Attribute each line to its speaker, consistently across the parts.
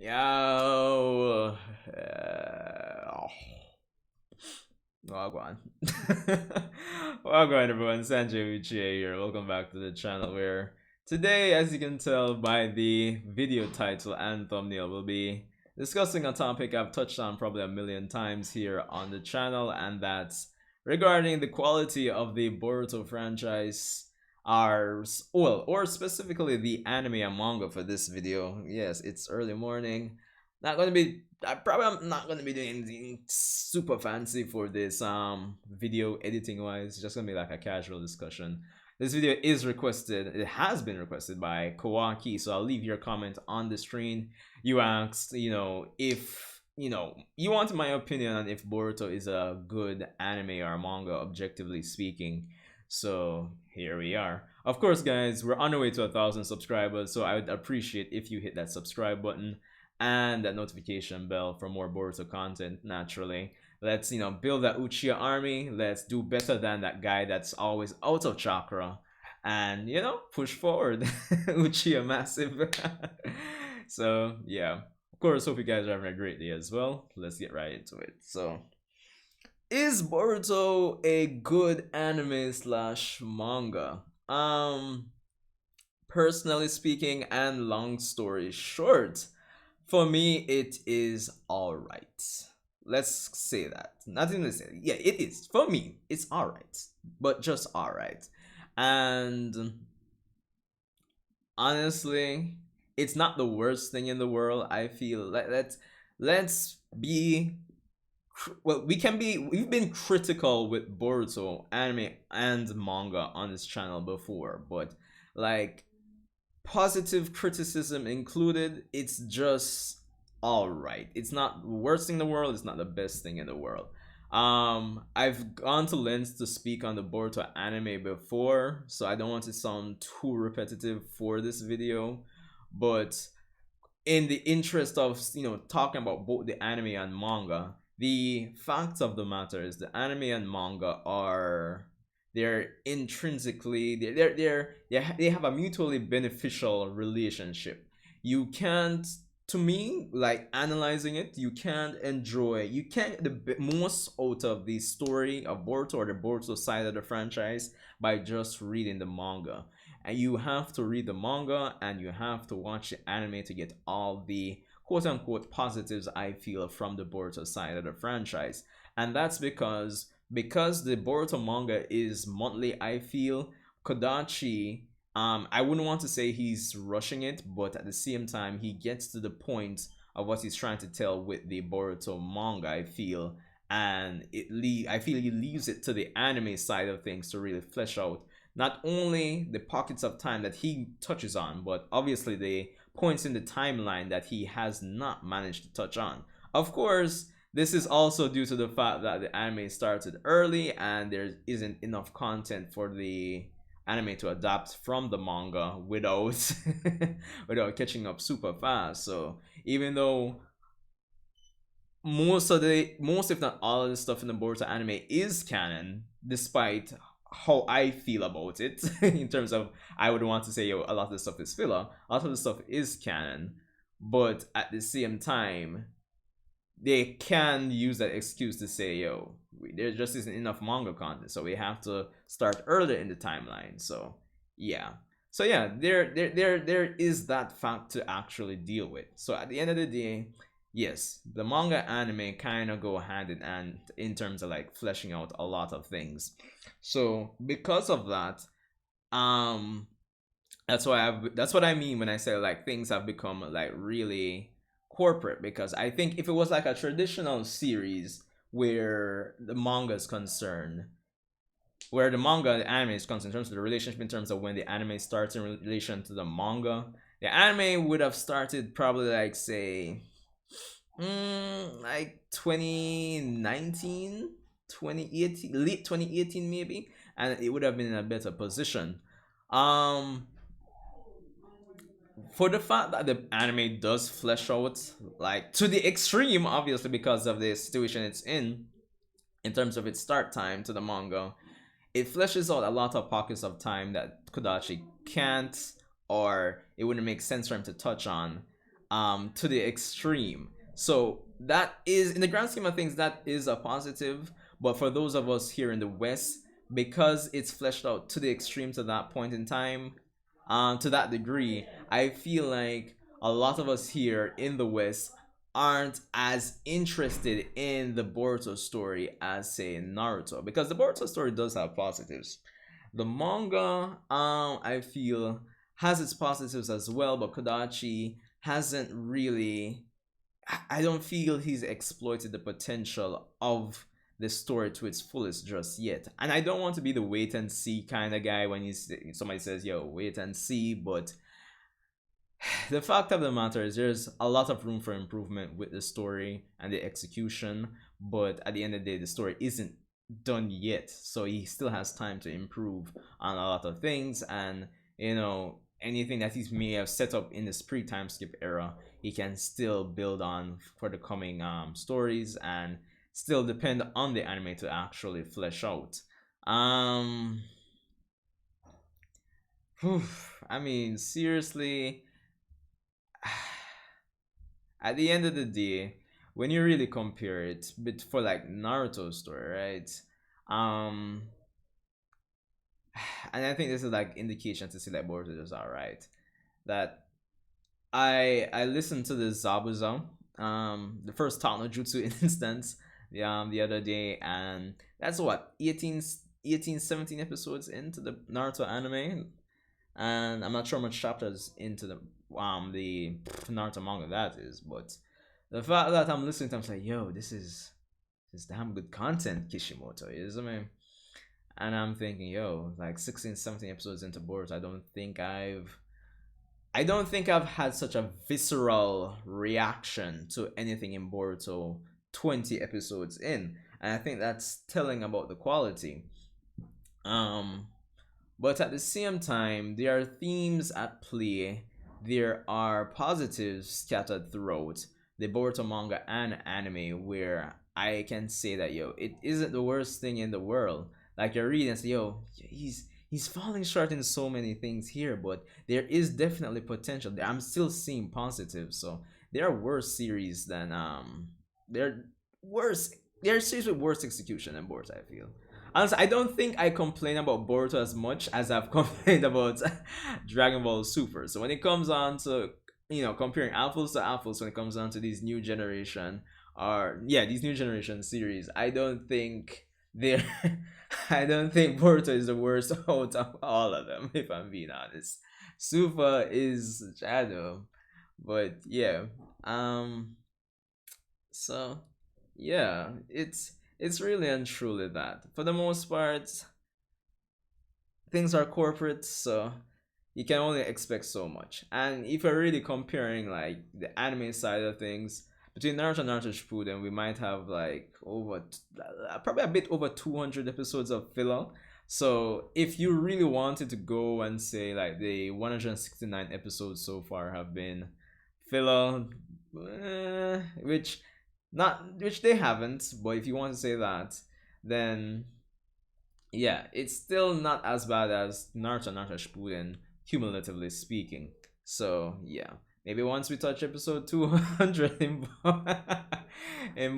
Speaker 1: Yo, Wagwan. Wagwan, everyone. Sanjay Uchiha here. Welcome back to the channel where today, as you can tell by the video title and thumbnail, we'll be discussing a topic I've touched on probably a million times here on the channel, and that's regarding the quality of the Boruto franchise. Or specifically the anime and manga for this video. Yes, it's early morning. Not gonna be I probably am not gonna be doing anything super fancy for this video editing wise. It's just gonna be like a casual discussion. This video is requested. It has been requested by Kawaki, so I'll leave your comment on the screen. You asked, if you wanted my opinion on if Boruto is a good anime or manga, objectively speaking. So here we are. Of course, guys, we're on our way to 1,000 subscribers, so I would appreciate if you hit that subscribe button and that notification bell for more Boruto content. Naturally, let's build that Uchiha army. Let's do better than that guy that's always out of chakra, and push forward. Uchiha massive. So yeah, of course, hope you guys are having a great day as well. Let's get right into it. So, is Boruto a good anime slash manga? Personally speaking, and long story short, for me, it is alright. Let's say that. Nothing to say. Yeah, it is. For me, it's alright. But just alright. And honestly, it's not the worst thing in the world. I feel let's be we've been critical with Boruto anime and manga on this channel before, but like positive criticism included, it's just all right. It's not the worst thing in the world. It's not the best thing in the world. I've gone to lengths to speak on the Boruto anime before, so I don't want to sound too repetitive for this video. But in the interest of talking about both the anime and manga, the fact of the matter is the anime and manga are they're intrinsically they have a mutually beneficial relationship. You can't, to me, like analyzing it, you can't get the most out of the story of Boruto or the Boruto side of the franchise by just reading the manga. And you have to read the manga and you have to watch the anime to get all the quote unquote positives I feel from the Boruto side of the franchise. And that's because the Boruto manga is monthly, I feel Kodachi, I wouldn't want to say he's rushing it, but at the same time he gets to the point of what he's trying to tell with the Boruto manga, I feel, and I feel he leaves it to the anime side of things to really flesh out not only the pockets of time that he touches on, but obviously the points in the timeline that he has not managed to touch on. Of course, this is also due to the fact that the anime started early and there isn't enough content for the anime to adapt from the manga without without catching up super fast. So even though most if not all of the stuff in the Boruto anime is canon, despite how I feel about it in terms of I would want to say yo, a lot of the stuff is filler, a lot of the stuff is canon, but at the same time they can use that excuse to say yo, there just isn't enough manga content, so we have to start earlier in the timeline. So yeah, there is that fact to actually deal with. So at the end of the day, yes, the manga anime kind of go hand in hand in terms of like fleshing out a lot of things. So because of that, um that's what I mean when I say like things have become like really corporate, because I think if it was like a traditional series where the manga is concerned, where the manga and the anime is concerned, in terms of the relationship, in terms of when the anime starts in relation to the manga, the anime would have started probably like say like 2019, 2018, late 2018 maybe, and it would have been in a better position. um for the fact that the anime does flesh out like to the extreme, obviously because of the situation it's in terms of its start time to the manga, it fleshes out a lot of pockets of time that Kodachi can't, or it wouldn't make sense for him to touch on. to the extreme. So that is, in the grand scheme of things, that is a positive. But for those of us here in the West, because it's fleshed out to the extreme to that point in time, to that degree, I feel like a lot of us here in the West aren't as interested in the Boruto story as say Naruto, because the Boruto story does have positives. The manga, I feel, has its positives as well, but Kodachi hasn't really. I don't feel he's exploited the potential of the story to its fullest just yet. And I don't want to be the wait and see kind of guy when somebody says, "Yo, wait and see," but the fact of the matter is there's a lot of room for improvement with the story and the execution, but at the end of the day the story isn't done yet, so he still has time to improve on a lot of things. And anything that he may have set up in this pre-time skip era, he can still build on for the coming stories, and still depend on the anime to actually flesh out. um I mean, seriously, at the end of the day, when you really compare it, but for like Naruto's story, right? Um, and I think this is like indication to see that Boruto is alright. That I listened to the Zabuza, the first Taunt no Jutsu instance, the other day, and that's what 17 episodes into the Naruto anime, and I'm not sure how much chapters into the Naruto manga that is, but the fact that I'm listening to him say, "Yo, this is damn good content, Kishimoto," is, I mean, and I'm thinking, yo, like 16, 17 episodes into Boruto, I don't think I've had such a visceral reaction to anything in Boruto 20 episodes in, and I think that's telling about the quality. Um, but at the same time, there are themes at play. There are positives scattered throughout the Boruto manga and anime where I can say that, yo, it isn't the worst thing in the world. Like, you're reading and say, yo, he's falling short in so many things here, but there is definitely potential. I'm still seeing positives. So there are worse series than they're worse. There are series with worse execution than Boruto, I feel. Honestly, I don't think I complain about Boruto as much as I've complained about Dragon Ball Super. So when it comes on to comparing apples to apples, when it comes down to these new generation, or yeah, these new generation series, I don't think they're I don't think Boruto is the worst out of all of them, if I'm being honest. Super is shadow, but yeah. Um so yeah, it's really and truly that. For the most part, things are corporate, so you can only expect so much. And if you're really comparing like the anime side of things between Naruto and Naruto Shippuden, we might have like probably a bit over 200 episodes of filler. So if you really wanted to go and say like the 169 episodes so far have been filler, which they haven't, but if you want to say that, then yeah, it's still not as bad as Naruto Shippuden, cumulatively speaking. So yeah, maybe once we touch episode 200 in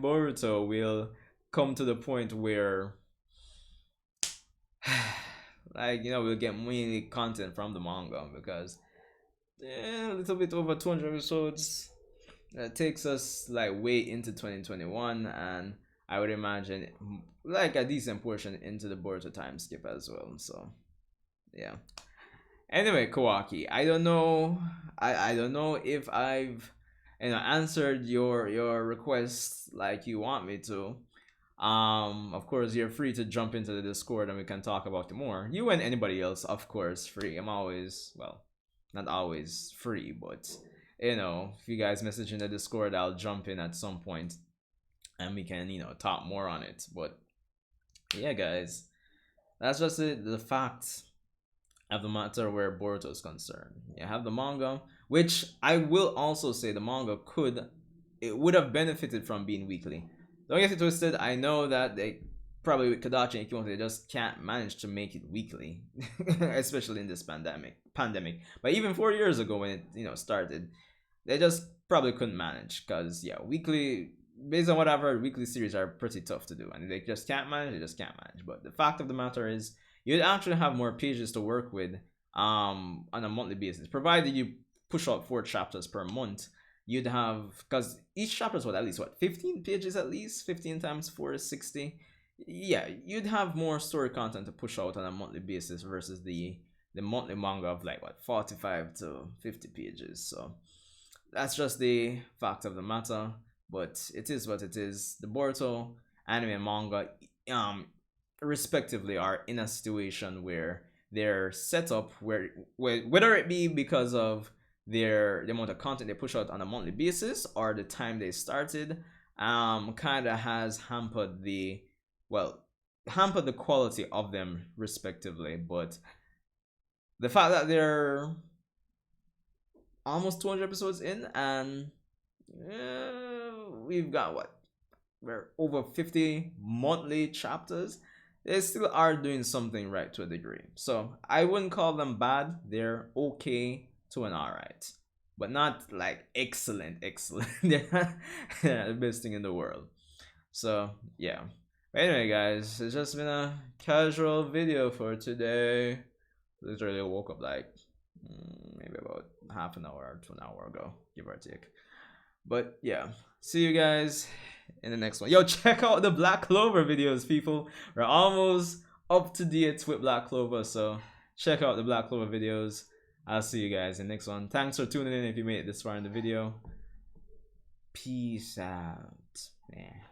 Speaker 1: Boruto, we'll come to the point where like we'll get mainly content from the manga, because a little bit over 200 episodes, that takes us like way into 2021, and I would imagine like a decent portion into the Boruto time skip as well. So yeah. Anyway, Kawaki, I don't know. I don't know if I've answered your request like you want me to. Of course, you're free to jump into the Discord and we can talk about it more. You and anybody else, of course, free. I'm always, well, not always free, but if you guys message in the Discord, I'll jump in at some point and we can, talk more on it. But yeah, guys, that's just it. The fact of the matter where Boruto is concerned. You have the manga, which I will also say the manga would have benefited from being weekly. Don't get it twisted. I know that they probably with Kadachi and Kimoto, they just can't manage to make it weekly, especially in this pandemic. But even 4 years ago when it started, they just probably couldn't manage, because yeah, weekly, based on whatever, weekly series are pretty tough to do, and they just can't manage. They just can't manage. But the fact of the matter is, you'd actually have more pages to work with on a monthly basis, provided you push out 4 chapters per month. You'd have, because each chapter is what, at least what, 15 pages, at least 15 times 4 is 60. Yeah, you'd have more story content to push out on a monthly basis versus the monthly manga of like what, 45 to 50 pages. So that's just the fact of the matter. But it is what it is. The Boruto anime and manga, um, respectively, are in a situation where they're set up where whether it be because of the amount of content they push out on a monthly basis or the time they started, kind of has hampered the, well, hampered the quality of them respectively. But the fact that they're almost 200 episodes in, and we've got what, we're over 50 monthly chapters, they still are doing something right to a degree. So I wouldn't call them bad. They're okay to an alright, but not like excellent. They're not the best thing in the world. So yeah. But anyway, guys, it's just been a casual video for today. Literally woke up like maybe about half an hour to an hour ago, give or take. But yeah, see you guys in the next one. Yo, check out the Black Clover videos, people. We're almost up to date with Black Clover, so check out the Black Clover videos. I'll see you guys in the next one. Thanks for tuning in if you made it this far in the video. Peace out, man.